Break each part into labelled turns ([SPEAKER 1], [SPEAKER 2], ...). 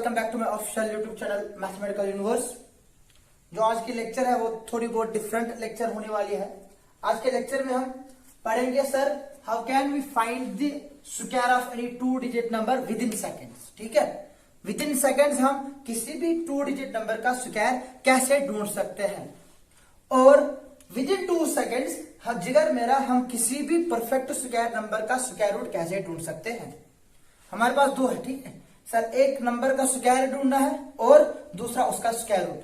[SPEAKER 1] Welcome back to my official YouTube channel mathematical universe. जो आज की लेक्चर है वो थोड़ी बहुत डिफरेंट लेक्चर होने वाली है। आज के लेक्चर में हम पढ़ेंगे sir how can we find the square of any two digit number within seconds. ठीक है, विद इन सेकेंड्स हम किसी भी टू डिजिट नंबर का स्क्वायर कैसे ढूंढ सकते हैं, और विद इन 2 सेकेंड्स जिगर मेरा हम किसी भी परफेक्ट स्क्वायर नंबर का स्क्वायर रूट कैसे ढूंढ सकते हैं। हमारे पास दो है, ठीक है सर, एक नंबर का स्क्वायर ढूंढना है और दूसरा उसका स्क्वायर रूट।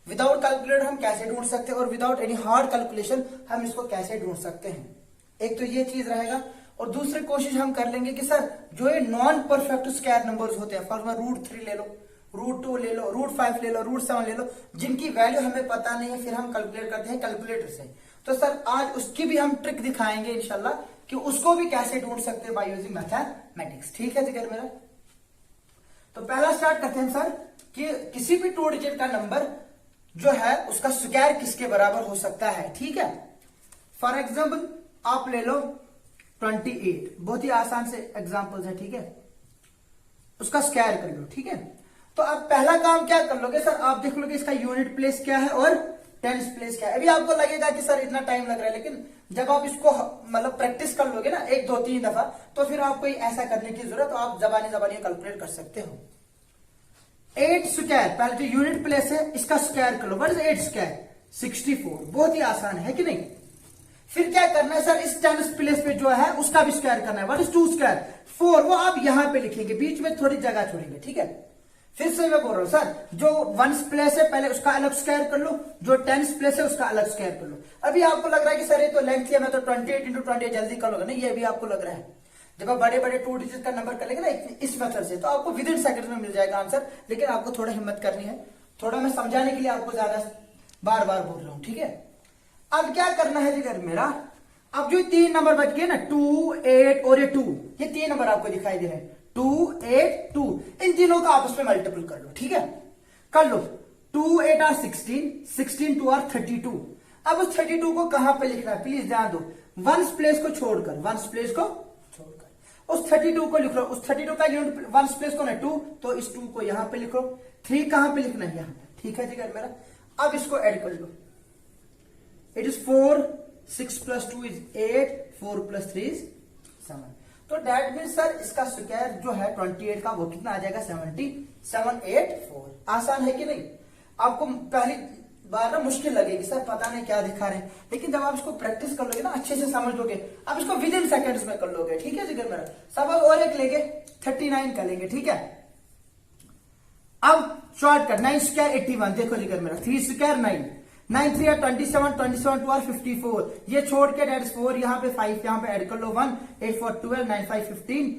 [SPEAKER 1] विदाउट कैलकुलेटर हम कैसे ढूंढ सकते हैं और विदाउट एनी हार्ड कैलकुलेशन हम इसको कैसे ढूंढ सकते हैं। एक तो ये चीज रहेगा, और दूसरी कोशिश हम कर लेंगे कि सर जो ये नॉन परफेक्ट स्क्वायर नंबर्स होते हैं, फॉर एग्जाम्पल √3 ले लो, √2 ले लो, √5 ले लो, √7 ले लो, जिनकी वैल्यू हमें पता नहीं है, फिर हम कैलकुलेट करते हैं कैलकुलेटर से। तो सर आज उसकी भी हम ट्रिक दिखाएंगे इंशाल्लाह कि उसको भी कैसे ढूंढ सकते हैं बाय यूजिंग मैथमेटिक्स। ठीक है जिगर मेरा, तो पहला स्टार्ट करते हैं सर कि किसी भी टू डिजिट का नंबर जो है उसका स्क्वायर किसके बराबर हो सकता है। ठीक है, फॉर एग्जाम्पल आप ले लो 28, बहुत ही आसान से एग्जाम्पल्स है। ठीक है, उसका स्क्वायर कर लो। ठीक है, तो अब पहला काम क्या कर लोगे सर, आप देख लोगे इसका यूनिट प्लेस क्या है और टेंस प्लेस क्या है। अभी आपको लगेगा कि सर इतना टाइम लग रहा है, लेकिन जब आप इसको मतलब प्रैक्टिस कर लोगे ना 1 2 3 दफा, तो फिर आपको ऐसा करने की जरूरत, तो आप जबानी कैलकुलेट कर सकते हो। 8 स्क्वायर, पहले जो यूनिट प्लेस है इसका स्क्वायर कर लो। What is 8 square? 64। बहुत ही आसान है कि नहीं। फिर क्या करना है सर, इस टेंस प्लेस पे जो है उसका भी स्क्वायर करना है। What is 2 square? 4। वो आप यहां पे लिखेंगे, बीच में थोड़ी जगह छोड़ेंगे। ठीक है, फिर से मैं बोल रहा हूं सर, जो 1 प्लेस है पहले उसका अलग स्क्वायर कर लो, जो 10 प्लेस है उसका अलग स्क्वायर कर लो। अभी आपको लग रहा है कि सर ये तो लेंथ है, मैं तो 28 × 28 जल्दी कर लोगे। नहीं, ये भी आपको लग रहा है, जब आप बड़े बड़े 2 डिजिट का नंबर करेंगे ना इस मेथड से, तो आपको विद इन सेकंड में मिल जाएगा आंसर। लेकिन आपको थोड़ा हिम्मत करनी है, थोड़ा मैं समझाने के लिए आपको ज्यादा बार बार बोल रहा हूं। ठीक है, अब क्या करना है जिगर मेरा, अब जो 3 नंबर बच गए ना 2, 8 और ये 2, ये 3 नंबर आपको दिखाई दे रहे हैं 2, 8, 2, इन तीनों का आपस में मल्टीपल कर लो। ठीक है, कर लो। 2, 8 आर 16, 16, 2 आर 32। अब उस 32 को कहां पे लिखना है, प्लीज ध्यान दो, 1 प्लेस को छोड़कर, 1 प्लेस को छोड़कर उस 32 को लिख लो। उस 32 का यूनिट 1 प्लेस को ना 2, तो इस 2 को यहां पे लिखो। 3 कहां पे लिखना है, यहां पे। ठीक है जिगर मेरा, अब इसको ऐड कर लो। It is 4, 6 + 2 is 8, 4 + 3 is 7। तो डेट मीन सर इसका स्क्वायर जो है 28 का वो कितना आ जाएगा, 784। आसान है कि नहीं। आपको पहली बार ना मुश्किल लगेगी, सर पता नहीं क्या दिखा रहे हैं, लेकिन जब आप इसको प्रैक्टिस कर लोगे ना, अच्छे से समझ लोगे, आप इसको विद इन सेकेंड्स में कर लोगे। ठीक है जिगर मेरा, सब और एक लेंगे 39 कर लेंगे। ठीक है, अब शॉर्टकट 9 स्क्वायर 81। देखो जिगर मेरा, 3 स्क्वायर 9, 9 3 are 27, 27 2 are 54। ये छोड़ के डेट 4, यहाँ पे 5, यहाँ पे ऐड कर लो 1, 8 4 12, 9 5 15,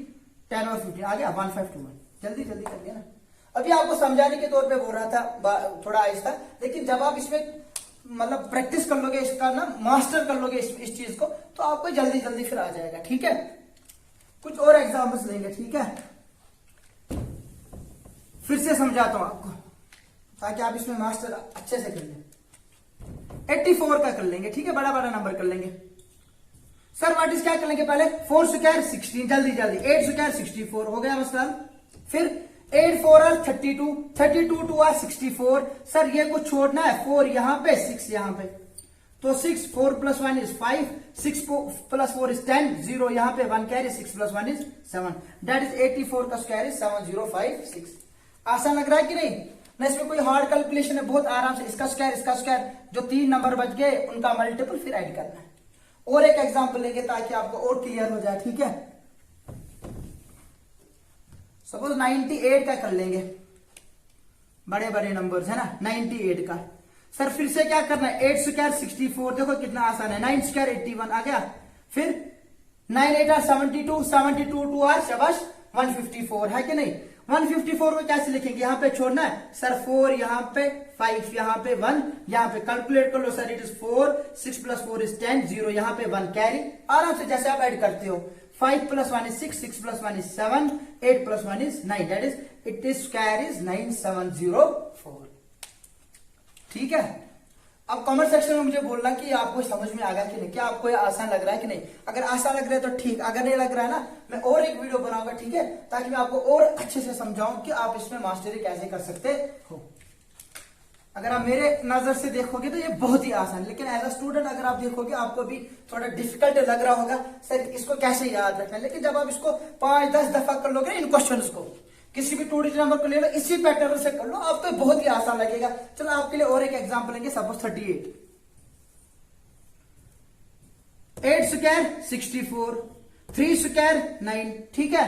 [SPEAKER 1] 10 और 15 आ गया 1521। जल्दी जल्दी कर लिया ना। अभी आपको समझाने के तौर पे बोल रहा था थोड़ा आहिस्ता, लेकिन जब आप इसमें मतलब प्रैक्टिस कर लोगे, इसका ना मास्टर कर लोगे इस चीज को, तो आपको जल्दी जल्दी फिर आ जाएगा। ठीक है, कुछ और एग्जाम्पल्स लेंगे। ठीक है, फिर से समझाता हूं आपको ताकि आप इसमें मास्टर अच्छे से कर लें। 84 का कर लेंगे। ठीक है, बड़ा बड़ा नंबर कर लेंगे। सर व्हाट इज क्या कर लेंगे, पहले 4 स्क्वायर 16, जल्दी जल्दी 8 स्क्वायर 64 हो गया मसला। फिर 8 4 आर 32, 32 2 आर 64। सर ये कुछ छोड़ना है, 4 यहां पे 6 यहां पे, तो 6 4 + 1 इज 5, 6 + 4 इज 10, 0 यहां पे 1 कैरी, 6 + 1 इज 7। दैट इज 84 का स्क्वायर इज 7056। आसान लग रहा है कि नहीं ना, इसमें कोई हार्ड कैलकुलेशन है, बहुत आराम से इसका स्क्वायर, जो 3 नंबर बच गए उनका मल्टीपल फिर ऐड करना है। और एक एग्जांपल लेंगे ताकि आपको और क्लियर हो जाए। ठीक है, सपोज 98 का कर लेंगे, बड़े बड़े नंबर्स है ना, 98 का। सर फिर से क्या करना है, 8 स्क्वायर 64, देखो कितना आसान है, 9 स्क्वायर 81 आ गया। फिर 9 8 आर 72, 72 2 आर शाबाश 154 है कि नहीं। 154 को कैसे लिखेंगे, यहां पे छोड़ना है सर, 4 यहां पे 5 यहां पे 1 यहां पे, कैलकुलेट कर लो सर, इट इज 4, 6 + 4 इज 10, 0 यहां पे 1 कैरी, आराम से जैसे आप ऐड करते हो। 5 + 1 is 6, 6 + 1 is 7, 8 + 1 is 9, that is it is square is 9704। ठीक है, अब कमेंट सेक्शन में मुझे बोलना कि आपको समझ में आ गया कि नहीं, क्या आपको ये आसान लग रहा है कि नहीं। अगर आसान लग रहा है तो ठीक, अगर नहीं लग रहा है ना, मैं और एक वीडियो बनाऊंगा, ठीक है, ताकि मैं आपको और अच्छे से समझाऊं कि आप इसमें मास्टरी कैसे कर सकते हो। अगर आप मेरे नजर से देखोगे तो ये बहुत ही आसान, लेकिन एज अ स्टूडेंट अगर आप देखोगे आपको भी थोड़ा डिफिकल्ट लग रहा होगा, सर इसको कैसे याद रखना है। लेकिन जब आप इसको 5-10 दफा कर लोगे इन क्वेश्चंस को, किसी भी 2 डिजिट नंबर को ले लो, इसी पैटर्न से कर लो, आप तो बहुत ही आसान लगेगा। चलो आपके लिए और एक एग्जांपल लेंगे, सपोज 38, 8 स्क्वायर 64, 3 स्क्वायर 9, ठीक है।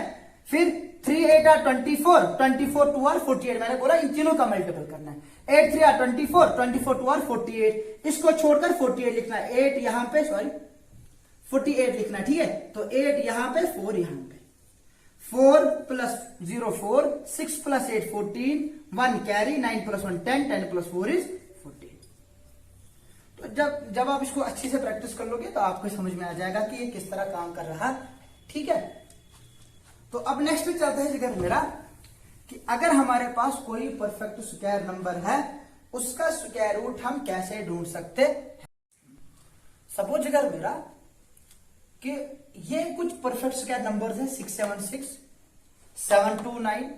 [SPEAKER 1] फिर 3 8 are 24, 24 2 are 48, मैंने बोला इन तीनों का मल्टीपल करना है। 8 3 are 24, 24 2 are 48, इसको छोड़कर 48 लिखना है। 8 यहां पे, सॉरी 48 लिखना है, ठीक है। तो 8 यहां पे, 4 यहां पे, 4 plus 0 4, 6 plus 8 14, 1 carry, 9 plus 1 10, 10 plus 4 is 14। तो जब आप इसको अच्छी से प्रैक्टिस कर लोगे तो आपको समझ में आ जाएगा कि ये किस तरह काम कर रहा है, ठीक है। तो अब नेक्स्ट पे चलते हैं जिगर मेरा, कि अगर हमारे पास कोई परफेक्ट स्क्वायर नंबर है, उसका स्क्वायर रूट हम कैसे ढूंढ सकते हैं। सपोज जिगर मेरा कि ये कुछ परफेक्ट स्क्वायर नंबर्स हैं, 676, 729,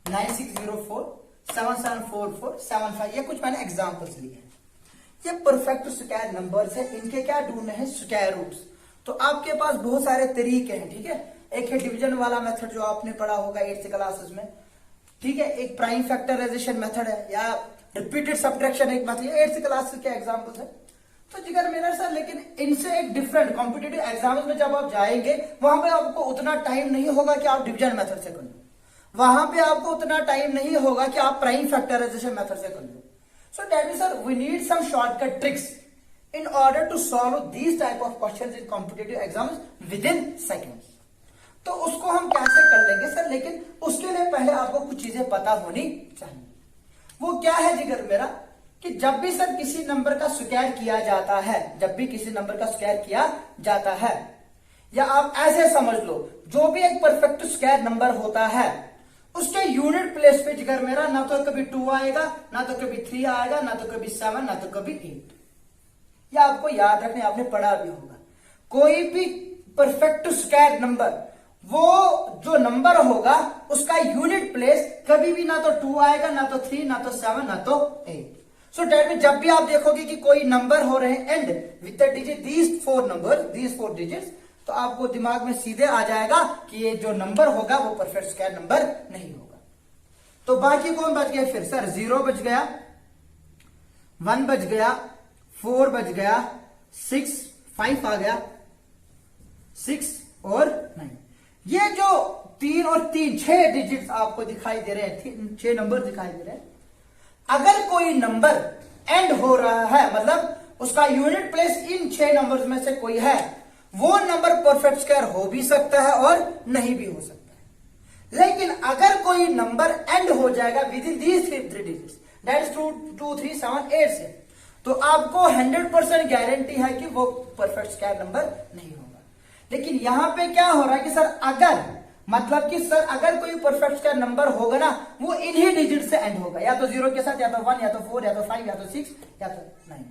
[SPEAKER 1] 9604, 7744, 75, ये कुछ मैंने एग्जांपल्स लिए हैं। ये परफेक्ट स्क्वायर नंबर्स हैं, इनके क्या ढूंढने हैं, स्क्वायर रूट्स। तो आपके पास बहुत सारे तरीके हैं, ठीक है। एक है डिवीजन वाला मेथड जो आपने पढ़ा होगा 8th क्लासेस में, ठीक है। एक प्राइम फैक्टराइजेशन मेथड है, या रिपीटेड सब्ट्रैक्शन एक मेथड, 8th क्लास के एग्जांपल्स है। तो जिगर मेरा सर, लेकिन इनसे एक डिफरेंट कॉम्पिटेटिव एग्जाम्स में जब आप जाएंगे, वहां पे आपको उतना टाइम नहीं होगा कि आप डिवीजन मेथड से कर लो, वहां पे आपको उतना टाइम नहीं होगा कि आप प्राइम फैक्टराइजेशन मेथड से कर लो। So that means sir we need some shortcut tricks in order to solve these type of questions in competitive exams within seconds। तो उसको हम कैसे कर लेंगे सर, लेकिन उसके लिए पहले आपको कुछ चीजें पता होनी चाहिए। वो क्या है जिगर मेरा, कि जब भी सर किसी नंबर का स्क्वायर किया जाता है, जब भी किसी नंबर का स्क्वायर किया जाता है, या आप ऐसे समझ लो, जो भी एक परफेक्ट स्क्वायर नंबर होता है, उसके यूनिट प्लेस पे जिगर मेरा ना तो कभी 2 आएगा, ना तो कभी 3 आएगा, ना तो कभी 7, ना तो कभी 8। या आपको याद रखने, आपने पढ़ा भी होगा, कोई भी परफेक्ट स्क्वायर नंबर, वो जो नंबर होगा उसका यूनिट प्लेस कभी भी ना तो 2 आएगा, ना तो 3, ना तो 7, ना तो 8। सो डेट में जब भी आप देखोगे कि कोई नंबर हो रहे हैं and with the digit these 4 number, these 4 digits, तो आपको दिमाग में सीधे आ जाएगा कि ये जो नंबर होगा वो परफेक्ट स्क्वायर नंबर नहीं होगा। तो बाकी कौन बच गया फिर सर, 0 बच गया, 1 बच गया, 4 बच गया, 6, 5 आ गया, 6 और 9। ये जो 3 और 3 6 डिजिट्स आपको दिखाई दे रहे हैं, 6 नंबर दिखाई दे रहे हैं। अगर कोई नंबर एंड हो रहा है, मतलब उसका यूनिट प्लेस इन 6 नंबर्स में से कोई है, वो नंबर परफेक्ट स्क्वायर हो भी सकता है और नहीं भी हो सकता है। लेकिन अगर कोई नंबर एंड हो जाएगा with in these 3 digits, that is 2 2 3 7 8 से, तो आपको 100% गारंटी है कि वो परफेक्ट स्क्वायर नंबर नहीं होगा। लेकिन यहां पे क्या हो रहा है कि सर अगर, मतलब कि सर अगर कोई परफेक्ट स्क्वायर नंबर होगा ना, वो इन्हीं डिजिट से एंड होगा, या तो 0 के साथ, या तो 1, या तो 4, या तो 5, या तो 6, या तो 9।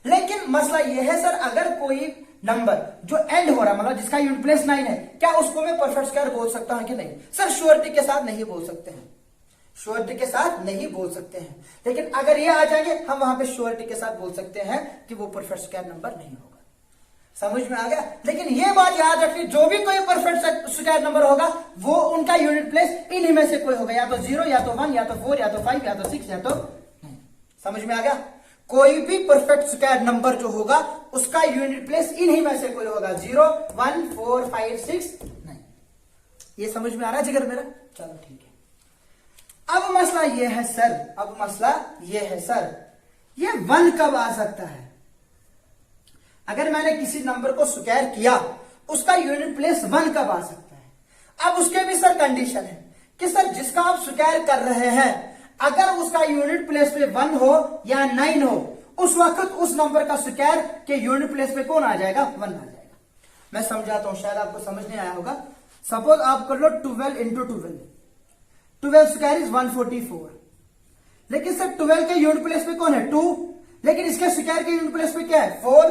[SPEAKER 1] लेकिन मसला यह है सर, अगर कोई नंबर जो एंड हो रहा है, मतलब जिसका यूनिट प्लेस 9 है, क्या उसको मैं परफेक्ट स्क्वायर बोल सकता हूं कि नहीं? सर श्योरिटी के साथ नहीं बोल सकते हैं, श्योरिटी के साथ नहीं बोल सकते हैं। लेकिन अगर ये आ जाएंगे, हम वहां पे श्योरिटी के साथ बोल सकते हैं कि वो परफेक्ट स्क्वायर नंबर नहीं होगा। समझ में आ गया? लेकिन ये बात याद रखिए, जो भी कोई परफेक्ट स्क्वायर नंबर होगा, वो उनका यूनिट प्लेस इन्हीं में से कोई होगा, या तो 0, या तो 1, या तो 4, या तो 5, या तो 6, या तो 9। समझ में आ गया? कोई भी परफेक्ट स्क्वायर नंबर जो होगा, उसका यूनिट प्लेस इन्हीं में से कोई होगा, 0, 1, 4, 5, 6, 9। ये समझ में आ रहा है जिगर मेरा? चलो ठीक है। अब मसला ये है सर, अब मसला ये है सर, ये 1 कब आ सकता है? अगर मैंने किसी नंबर को स्क्वायर किया, उसका यूनिट प्लेस 1 कब आ सकता है? अब उसके भी सर कंडीशन है कि सर जिसका आप स्क्वायर कर रहे हैं, अगर उसका यूनिट प्लेस पे 1 हो या 9 हो, उस वक्त उस नंबर का स्क्वायर के यूनिट प्लेस पे कौन आ जाएगा? 1 आ जाएगा। मैं समझाता हूं, शायद आपको समझ नहीं आया होगा। सपोज आप कर लो 12 इंटू 12, 12 स्क्वायर इज 144। लेकिन सर 12 के यूनिट प्लेस पे कौन है? 2। लेकिन इसके स्क्वायर के यूनिट प्लेस पे क्या है 4।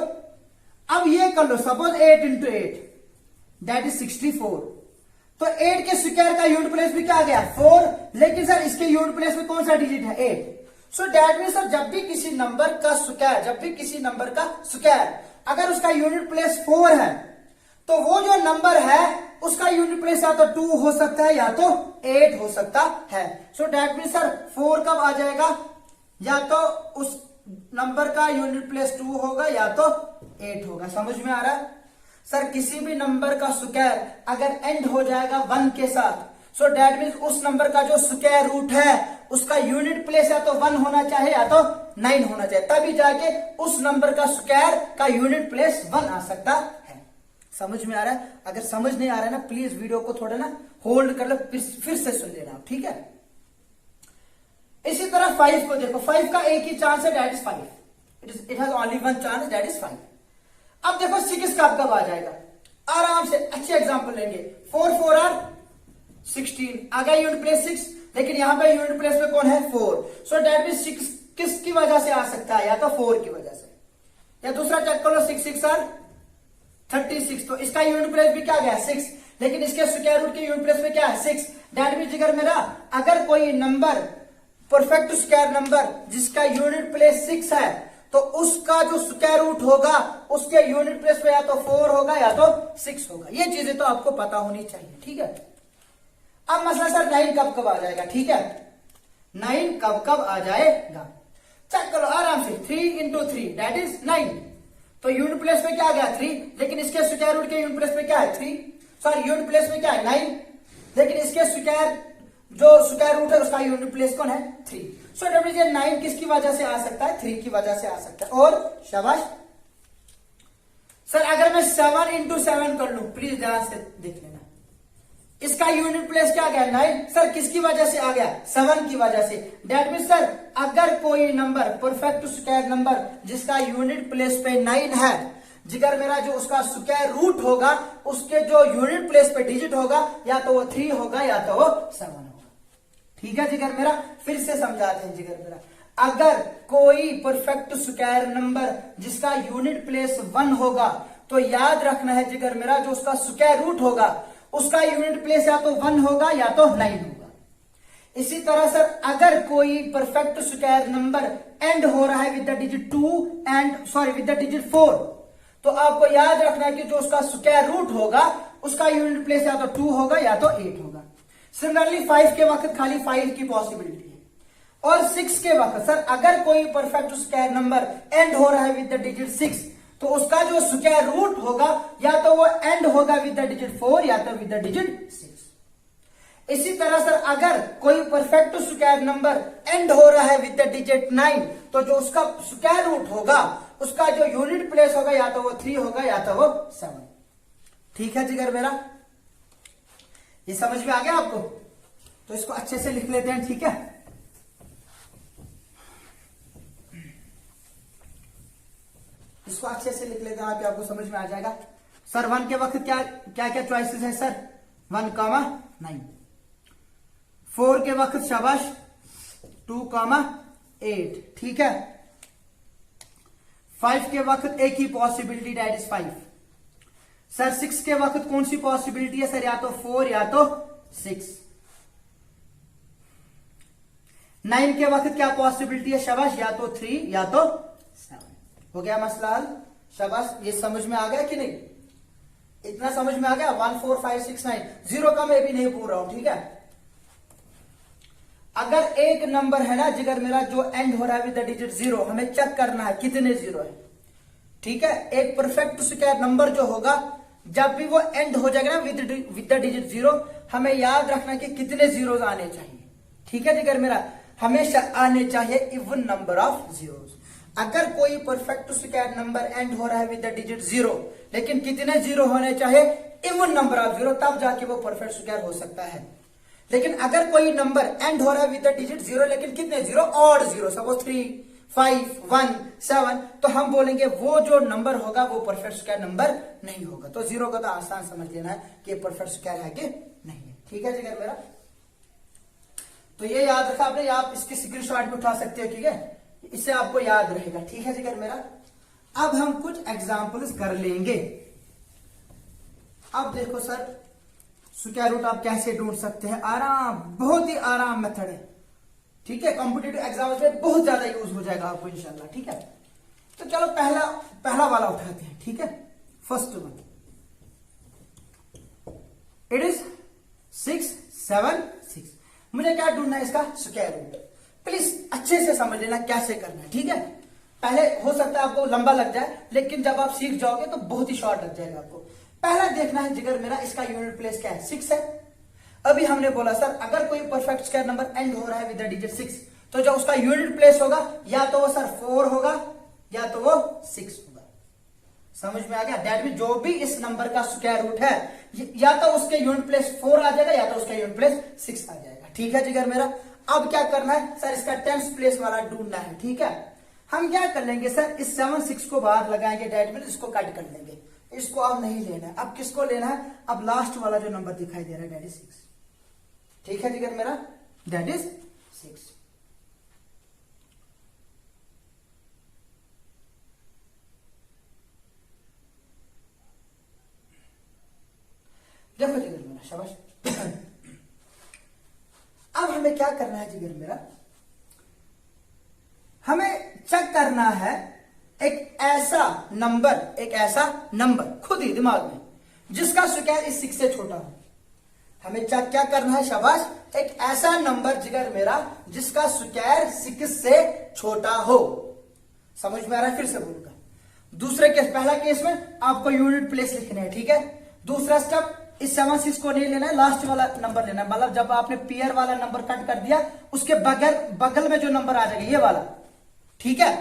[SPEAKER 1] अब ये कर लो, सपोज 8 इंटू 8 दैट इज 64। तो 8 के स्क्वायर का यूनिट प्लेस पे क्या आ गया 4, लेकिन सर इसके यूनिट प्लेस में कौन सा डिजिट है 8। सो दैट मीन सर जब भी किसी नंबर का स्क्वायर अगर उसका यूनिट प्लेस 4 है तो वो जो नंबर है उसका यूनिट प्लेस या तो 2 हो सकता है या तो 8 हो सकता है। सो दैट मीन सर 4 कब आ जाएगा, या तो उस नंबर का यूनिट प्लेस 2 होगा या तो 8 होगा। समझ में आ रहा है सर, किसी भी नंबर का स्क्वायर अगर एंड हो जाएगा 1 के साथ, सो दैट मीन्स उस नंबर का जो स्क्वायर रूट है उसका यूनिट प्लेस या तो 1 होना चाहिए या तो 9 होना चाहिए, तभी जाके उस नंबर का स्क्वायर का यूनिट प्लेस 1 आ सकता है। समझ में आ रहा है? अगर समझ नहीं आ रहा है ना, प्लीज वीडियो को थोड़ा ना होल्ड कर लो, फिर से सुन लेना, ठीक है। इसी तरह 5 को देखो, 5 का एक ही चांस है, that is 5। It has only one chance, that is 5। अब देखो 6 कब आ जाएगा, आराम से अच्छे एग्जांपल लेंगे। 4 4 आर 16 आ गया यूनिट प्लेस 6, लेकिन यहां पे यूनिट प्लेस में कौन है 4। सो दैट मीन 6 किसकी वजह से आ सकता है, या तो 4 की वजह से, या दूसरा चेक कर लो 6 6 आर 36। तो इसका यूनिट प्लेस भी क्या गया 6, लेकिन इसके स्क्वायर रूट के यूनिट प्लेस में क्या है 6। दैट मीन जिगर मेरा अगर कोई नंबर परफेक्ट स्क्वायर नंबर जिसका यूनिट प्लेस 6 है तो उसका जो स्क्वायर रूट होगा उसके यूनिट प्लेस पे या तो 4 होगा या तो 6 होगा। ये चीजें तो आपको पता होनी चाहिए, ठीक है। अब मसला सर 9 कब आ जाएगा, ठीक है। 9 कब आ जाएगा, चेक करो आराम से। 3 इंटू 3 दैट इज 9। तो यूनिट प्लेस पे क्या आ गया 3, लेकिन इसके स्क्वायर रूट के यूनिट प्लेस पे क्या है 3, सॉरी यूनिट प्लेस में क्या है 9, लेकिन इसके स्क्वायर रूट है उसका यूनिट प्लेस कौन है 3। सो डेट 9 किसकी वजह से आ सकता है 3 की वजह से आ सकता है। और शाबाश सर, अगर मैं 7 इंटू 7 कर लू, प्लीज ध्यान से देख लेना, इसका यूनिट प्लेस क्या गया 9। सर किसकी वजह से आ गया 7 की वजह से। दैट मीन सर अगर कोई नंबर परफेक्ट स्क्वायर नंबर जिसका यूनिट प्लेस पे 9 है, जिगर मेरा जो उसका स्क्वायर रूट होगा उसके जो यूनिट प्लेस पे डिजिट होगा या तो वो 3 होगा या तो वो 7 होगा, ठीक है जिगर मेरा। फिर से समझाते हैं जिगर मेरा, अगर कोई परफेक्ट स्क्वायर नंबर जिसका यूनिट प्लेस 1 होगा तो याद रखना है जिगर मेरा जो उसका स्क्वायर रूट होगा उसका यूनिट प्लेस या तो 1 होगा या तो 9 होगा। इसी तरह सर अगर कोई परफेक्ट स्क्वायर नंबर एंड हो रहा है with the digit 2 and sorry with the digit 4, तो आपको याद रखना है कि जो उसका स्क्वायर रूट होगा उसका यूनिट प्लेस या तो 2 होगा या तो 8 होगा। सिमिलरली 5 के वक्त खाली 5 की पॉसिबिलिटी है। और 6 के वक्त सर अगर कोई परफेक्ट स्क्वायर नंबर एंड हो रहा है विद द डिजिट 6 तो उसका जो स्क्वायर रूट होगा या तो वो एंड होगा विद द डिजिट 4 या तो विद द डिजिट 6। इसी तरह सर अगर कोई परफेक्ट स्क्वायर नंबर एंड हो रहा है विद द डिजिट 9 तो जो उसका स्क्वायर रूट होगा उसका जो यूनिट प्लेस होगा या तो वो 3 होगा या तो वो 7। ठीक है जिगर मेरा, ये समझ में आ गया आपको? तो इसको अच्छे से लिख लेते हैं, ठीक है। इसको अच्छे से लिख लेते हैं, आपको समझ में आ जाएगा। सर 1 के वक्त क्या क्या क्या चॉइसेस है सर 1,9। 4 के वक्त शाबाश 2,8, ठीक है। 5 के वक्त एक ही पॉसिबिलिटी दैट इज 5। सर 6 के वक्त कौन सी पॉसिबिलिटी है सर, या तो 4 या तो 6। 9 के वक्त क्या पॉसिबिलिटी है शाबाश, या तो 3 या तो 7। हो गया मसला हल, शाबाश। ये समझ में आ गया कि नहीं? इतना समझ में आ गया? 1 4 5 6 9। 0 का मैं भी नहीं पूछ रहा हूं, ठीक है। अगर एक नंबर है ना जिगर मेरा जो एंड हो रहा है विद द डिजिट 0, हमें चेक करना है कितने 0 है, ठीक है। एक परफेक्ट स्क्वायर नंबर जो होगा जब भी वो एंड हो जाएगा ना विद द डिजिट 0, हमें याद रखना कि कितने जीरोस आने चाहिए, ठीक है जिगर मेरा। हमेशा आने चाहिए इवन नंबर ऑफ जीरोस। अगर कोई परफेक्ट स्क्वायर नंबर एंड हो रहा है विद द डिजिट 0, लेकिन कितने 0 होने चाहिए, इवन नंबर ऑफ 0, तब जाके वो परफेक्ट स्क्वायर हो सकता है। लेकिन अगर कोई नंबर एंड हो रहा है विद द डिजिट 0, लेकिन कितने 0, ऑड 0, सपोज 3 5 1 7, तो हम बोलेंगे वो जो नंबर होगा वो परफेक्ट स्क्वायर नंबर नहीं होगा। तो 0 का तो आसान समझ लेना है कि परफेक्ट स्क्वायर है कि नहीं है, ठीक है जिगर मेरा। तो ये याद रखा आपने, आप इसकी स्क्रीनशॉट भी उठा सकते हो, ठीक है। इससे आपको याद रहेगा। ठीक है जिगर मेरा। अब हम कुछ एग्जाम्पल्स कर लेंगे। अब देखो सर, स्क्वायर रूट आप कैसे ढूंढ सकते हैं, आराम, बहुत ही आराम मेथड है। ठीक है, कॉम्पिटिटिव एग्जाम्स में बहुत ज्यादा यूज हो जाएगा आपको इंशाल्लाह। ठीक है, तो चलो पहला वाला उठाते हैं। ठीक है, फर्स्ट वन, इट इज 6 7 6। मुझे क्या ढूंढना है, इसका स्क्वायर रूट। प्लीज अच्छे से समझ लेना कैसे करना है। ठीक है, पहले हो सकता है आपको लंबा लग जाए, लेकिन जब आप सीख जाओगे तो बहुत ही शॉर्ट लग जाएगा आपको। पहला देखना है जिगर मेरा, इसका यूनिट प्लेस क्या है, 6 है। अभी हमने बोला सर, अगर कोई परफेक्ट स्क्वायर नंबर एंड हो रहा है विद द डिजिट 6, तो जो उसका यूनिट प्लेस होगा या तो वो सर 4 होगा या तो वो 6 होगा। समझ में आ गया? दैट मीन जो भी इस नंबर का स्क्वायर रूट है, या तो उसके यूनिट प्लेस 4 आ जाएगा या तो उसका यूनिट प्लेस 6 आ जाएगा। ठीक है जिगर मेरा। अब क्या करना है सर, इसका 10th प्लेस वाला ढूंढना है। ठीक है, हम क्या कर लेंगे सर, इस 7 6 को बाहर लगाएंगे, दैट मीन इसको कट कर लेंगे। इसको अब नहीं लेना है। अब किसको लेना है, अब लास्ट वाला जो नंबर दिखाई दे रहा है, दैट इज 6। ठीक है जिगर मेरा, दैट इज 6। देखो जिगर मेरा, शाबाश। अब हमें क्या करना है जिगर मेरा, हमें चेक करना है एक ऐसा नंबर खुद ही दिमाग में जिसका स्क्वायर इस 6 से छोटा हो। हमें क्या करना है, शाबाश, एक ऐसा नंबर जिगर मेरा जिसका स्क्वायर 6 से छोटा हो। समझ में आ रहा है? फिर से बोलूंगा। दूसरे केस, पहला केस में आपको यूनिट प्लेस लिखना है। ठीक है, दूसरा स्टेप, इस 7 6 को नहीं लेना है, लास्ट वाला नंबर लेना है। मतलब जब आपने पेयर वाला नंबर कट कर दिया, उसके बगल में जो नंबर आ जाएगा, ये वाला। ठीक है,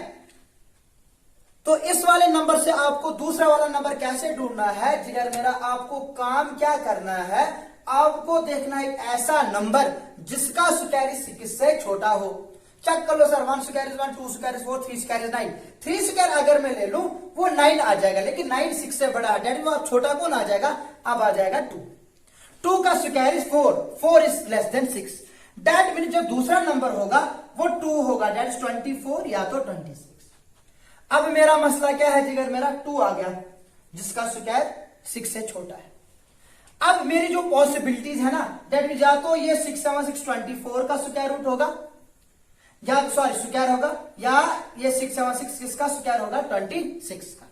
[SPEAKER 1] तो इस वाले नंबर से आपको दूसरा वाला नंबर कैसे ढूंढना है जिगर मेरा, आपको काम क्या करना है, आपको देखना है एक ऐसा नंबर जिसका स्क्वायर 6 से छोटा हो। चेक कर लो sir, 1 square is 1, 2 square is 4, 3 square is 9। 3 square अगर मैं ले लूं वो 9 आ जाएगा, लेकिन 9 6 से बड़ा है, डेट मीन अब छोटा कौन आ जाएगा, अब आ जाएगा 2। 2 का square is 4, 4 is less than 6। That mean जो दूसरा नंबर होगा वो 2 होगा, डेट इज 24 या तो 26। अब मेरा मसला क्या है जिगर मेरा, 2 आ गया जिसका स्क्वायर 6 से छोटा है। अब मेरी जो पॉसिबिलिटीज है ना, दैट मीन या तो ये 6 7 6 24 का स्क्वायर रूट होगा, या सॉरी स्क्वायर होगा, या ये 6 7 6 किसका स्क्वायर होगा, 26 का।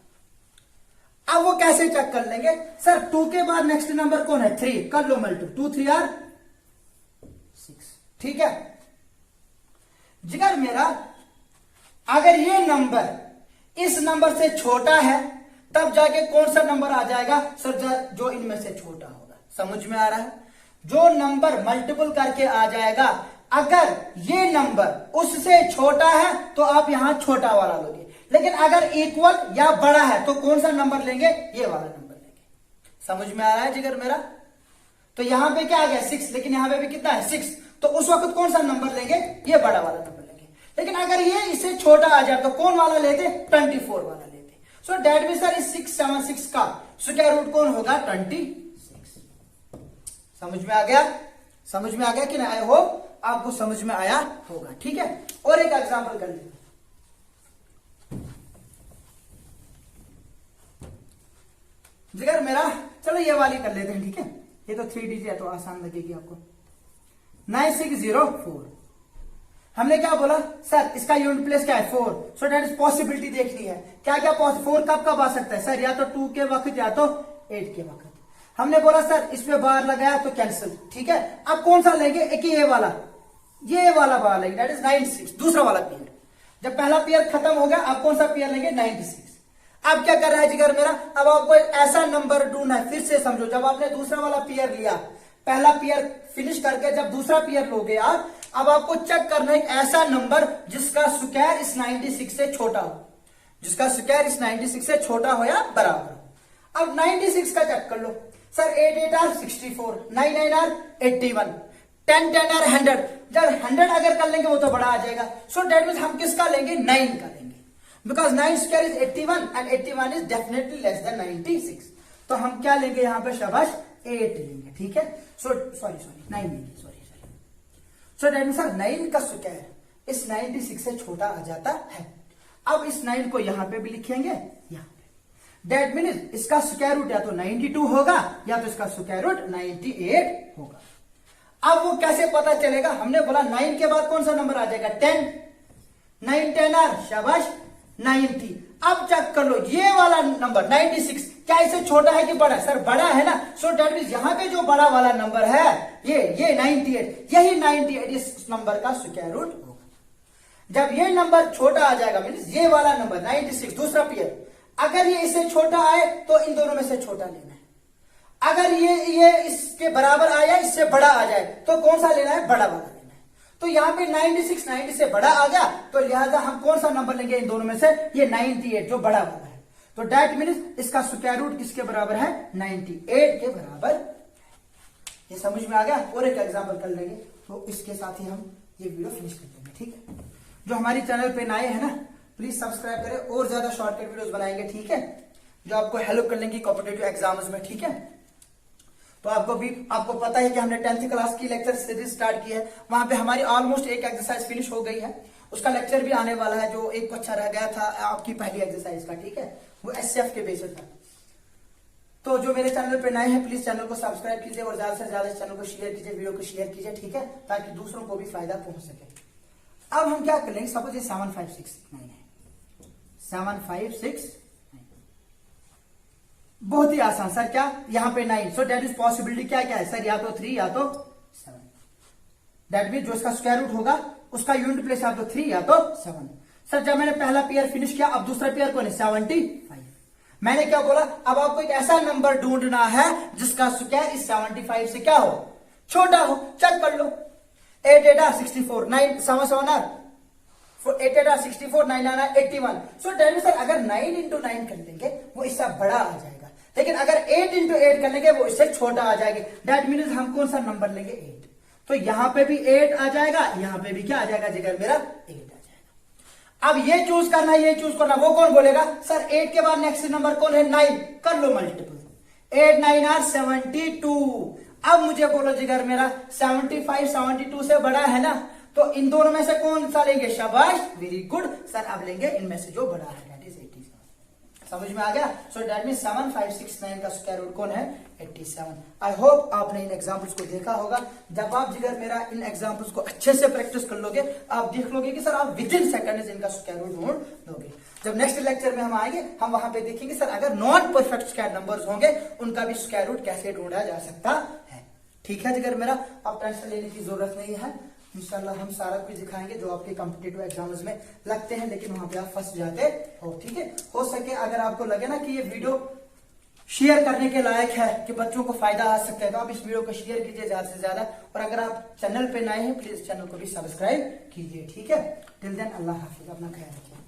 [SPEAKER 1] अब वो कैसे चेक कर लेंगे सर, 2 के बाद नेक्स्ट नंबर कौन है, 3, कर लो मल्टीप्ल, 2 3 आर 6। ठीक है जिगर मेरा, अगर ये नंबर इस नंबर से छोटा है तब जाके कौन सा नंबर आ जाएगा सर, जो इनमें से छोटा होगा। समझ में आ रहा है? जो नंबर मल्टीपल करके आ जाएगा, अगर ये नंबर उससे छोटा है तो आप यहां छोटा वाला लोगे, लेकिन अगर इक्वल या बड़ा है तो कौन सा नंबर लेंगे, ये वाला नंबर लेंगे। समझ में आ रहा है जिगर मेरा? तो यहां पे क्या आ गया 6, लेकिन यहां पे भी कितना है 6, तो उस वक्त कौन सा नंबर लेंगे, ये बड़ा वाला नंबर लेंगे। लेकिन अगर ये इससे छोटा आ जाए तो कौन वाला लेते, 24 वाला लेते। सो डेट मीन सर, इस 6 7 6 का स्क्वायर रूट कौन होगा, 26। समझ में आ गया? समझ में आ गया कि नहीं? आई होप आपको समझ में आया होगा। ठीक है, और एक एग्जांपल कर लेते जिगर मेरा, चलो ये वाली कर लेते हैं। ठीक है, ये तो 3 डिजिट है तो आसान लगेगी आपको। 9604। हमने क्या बोला सर, इसका यूनिट प्लेस क्या है, 4। सो दैट इज पॉसिबिलिटी देखनी है, क्या क्या 4 कब कब आ सकता है सर, या तो 2 के वक्त या तो 8 के वक्त। हमने बोला सर इसमें बार लगाया तो कैंसिल। ठीक है, अब कौन सा लेंगे, एक ये वाला बार लेंगे, दैट इज 96, दूसरा वाला पेयर। जब पहला पेयर खत्म हो गया, अब कौन सा पेयर लेंगे, 96। अब क्या कर रहा है जिगर मेरा, अब आपको एक ऐसा नंबर ढूंढना है। फिर से समझो, जब आपने दूसरा वाला पेयर लिया, पहला पेयर फिनिश करके जब दूसरा पेयर लोगे आप, अब आपको चेक करना है एक ऐसा नंबर जिसका स्क्वायर इस 96 से छोटा हो, जिसका स्क्वायर इस 96 से छोटा हो या बराबर हो। अब 96 का चेक कर लो सर, 8 8 आर 64, 9 9 आर 81, 10 10 आर 100। जब 100 अगर कर लेंगे वो तो बड़ा आ जाएगा। सो दैट मीन्स हम किसका लेंगे, 9 का लेंगे, because 9 square is 81 and 81 is definitely less than 96। तो हम क्या लेंगे यहां पे, शाबाश, 8 लेंगे। ठीक है, सो सॉरी 9 लेंगे, sorry. So that means sir 9 का स्क्वायर इस 96 से छोटा आ जाता है। अब इस 9 को यहां पे भी लिखेंगे, यहां पे। दैट मीन इसका स्क्वायर रूट या तो 92 होगा या तो इसका स्क्वायर रूट 98 होगा। अब वो कैसे पता चलेगा? हमने बोला 9 के बाद कौन सा नंबर आ जाएगा? 10। 9 10 आर, शाबाश, 90। अब चेक कर लो ये वाला नंबर 96 क्या इससे छोटा है कि बड़ा? सर बड़ा है ना। सो दैट मींस यहां पे जो बड़ा वाला नंबर है ये 98, यही 98 इस नंबर का स्क्वायर रूट होगा। जब ये नंबर छोटा आ जाएगा मींस ये वाला नंबर 96 दूसरा पेयर, अगर ये इससे छोटा आए तो इन दोनों में से छोटा लेना है। अगर ये इसके बराबर आया, इससे बड़ा आ जाए तो कौन सा लेना है? बड़ा वाला लेना है। तो यहाँ पे 96 90 से बड़ा आ गया, तो लिहाजा हम कौन सा नंबर लेंगे इन दोनों में से? ये 98 जो बड़ा वाला है। तो दैट मीन्स इसका स्क्वायर रूट किसके बराबर है? 98 के बराबर। ये समझ में आ गया? और एक एग्जाम्पल कर लेंगे, तो इसके साथ ही हम ये वीडियो फिनिश कर देंगे। ठीक है, जो हमारी चैनल पे नए हैं ना, प्लीज सब्सक्राइब करें, और ज्यादा शॉर्टकट वीडियोस बनाएंगे। ठीक है, जो आपको हेल्प कर लेंगी कॉम्पिटिटिव एग्जाम्स में। ठीक है, तो आपको पता है कि हमने 10th क्लास की लेक्चर सीरीज स्टार्ट की है। वहां पे हमारी ऑलमोस्ट एक एक्सरसाइज फिनिश हो गई है, उसका लेक्चर भी आने वाला है। जो एक अच्छा रह गया था आपकी पहली एक्सरसाइज का, ठीक है, वो एससीएफ के बेसिस पर। तो जो मेरे चैनल पे नए हैं प्लीज चैनल को सब्सक्राइब कीजिए और ज्यादा से ज्यादा इस चैनल को शेयर कीजिए, वीडियो को शेयर कीजिए। ठीक है, ताकि दूसरों को भी फायदा पहुंच सके। अब हम क्या करेंगे? सपोज ये 7569 है, 7569, बहुत ही आसान। सर क्या? यहाँ पे 9, सो दैट इज पॉसिबिलिटी क्या क्या है सर? या तो 3 या तो 7। दैट मीन जो इसका स्क्वायर रूट होगा उसका यूनिट प्लेस या तो 3 या तो 7। सर जब मैंने पहला पेयर फिनिश किया, अब दूसरा पेयर कौन है? 75। मैंने क्या बोला? अब आपको एक ऐसा नंबर ढूंढना है जिसका स्क्वायर इस 75 से क्या हो? छोटा हो। चेक कर लो, 8 8 are 64, 9 7 7 are 8 8 are 64, 9 9 are 81। So that means sir अगर 9 into 9 कर लेंगे वो इससे बड़ा आ जाएगा, लेकिन अगर 8 into 8 कर लेंगे वो इससे छोटा आ जाएगा। दैट मीन्स हम कौन सा नंबर लेंगे? 8। तो यहां पे भी 8 आ जाएगा, यहां पे भी क्या आ जाएगा जिगर मेरा? 8 आ जाएगा। अब ये चूज करना है, ये चूज करना, वो कौन बोलेगा? सर 8 के बाद नेक्स्ट नंबर कौन है? 9। कर लो मल्टीपल, 8 9 are 72। अब मुझे बोलो जिगर मेरा 75 72 से बड़ा है ना, तो इन दोनों में से कौन सा लेंगे? शाबाश, वेरी गुड सर। अब लेंगे इनमें से जो बड़ा है, दैट इज 87। समझ में आ गया? सो दैट मींस 7569 का स्क्वायर रूट कौन है? 87। आई होप आपने इन एग्जांपल्स को देखा होगा। जब आप जिगर मेरा इन एग्जांपल्स को अच्छे से प्रैक्टिस कर लोगे, आप देख लोगे कि सर आप विद इन सेकंड इनका स्क्वायर रूट ढूंढ लोगे। जब नेक्स्ट लेक्चर में हम आएंगे, हम वहां पे देखेंगे सर अगर नॉन परफेक्ट स्क्वायर नंबर्स होंगे उनका भी स्क्वायर रूट कैसे ढूंढा जा सकता है। ठीक है जिगर मेरा, अब टेंशन लेने की जरूरत नहीं है। इंशाल्लाह हम सारा कुछ दिखाएंगे जो आपके कॉम्पिटिटिव एग्जाम्स में लगते हैं, लेकिन वहां पे आप फंस जाते हो। ठीक है, हो सके अगर आपको लगे ना कि ये वीडियो शेयर करने के लायक है, कि बच्चों को फायदा आ सकता है, तो आप इस वीडियो को शेयर कीजिए ज्यादा से ज्यादा। और अगर आप चैनल पे नए हैं प्लीज चैनल को भी सब्सक्राइब कीजिए। ठीक है, टिल देन अल्लाह हाफिज, अपना ख्याल रखिए।